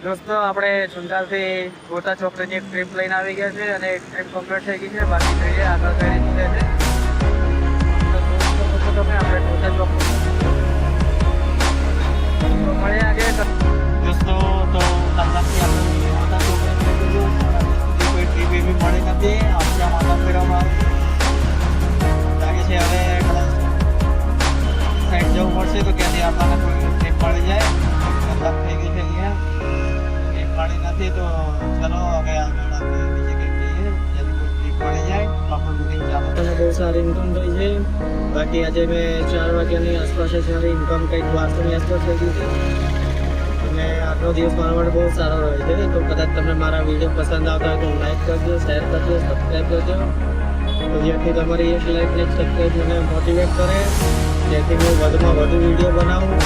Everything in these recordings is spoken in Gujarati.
દોસ્તો આપણે સુંદાલથી ગોતા ચોકડીની એક ટ્રીપ લઈને આવી ગયા છે અને એક ટ્રીપ કમ્પ્લીટ થઈ ગઈ છે. બાકી જોઈએ આગળ કઈ રીતે છે. તો તમે આપણે ગોતા ચોક મળે આગળ દોસ્તો. તો કલાકથી આપણે ગોતા ચોકડી કોઈ ટ્રીપ એવી મળી નથી. આપણે માતા ફેરવામાં લાગે છે હવે સાઈડ જવું પડશે તો ક્યાંથી આપણને કોઈ ટ્રીપ મળી જાય. કલાક થઈ ગઈ છે અહીંયા પાણી નથી તો ચલો હવે આગળ આપણે બીજે કંઈક જઈએ જેથી કોઈ ટ્રીપ મળી જાય તો આપણું બુકિંગ ચાલુ. અને બહુ સારી ઇન્કમ થઈ છે. બાકી આજે મેં 4 વાગ્યાની આસપાસ સારી ઇન્કમ કંઈક 1200ની આસપાસ થઈ ગઈ છે. અને આજનો દિવસ મારા માટે બહુ સારો રહ્યો છે. તો કદાચ તમને મારા વિડીયો પસંદ આવતા હોય તો લાઈક કરજો, શેર કરજો, સબસ્ક્રાઈબ કરજો. તો જેથી તમારી એક લાઈક ને સબસ્ક્રાઈબ મને મોટિવેટ કરે જેથી હું વધુમાં વધુ વિડીયો બનાવું.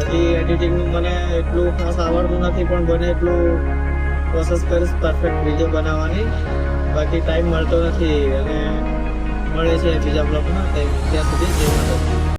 હજી એડિટિંગનું મને એટલું ખાસ આવડતું નથી પણ બને એટલું કોશિશ કરીશ પરફેક્ટ વિડીયો બનાવવાની. બાકી ટાઈમ મળતો નથી અને મળે છે બીજા બ્લોગમાં ત્યાં સુધી જય માતા.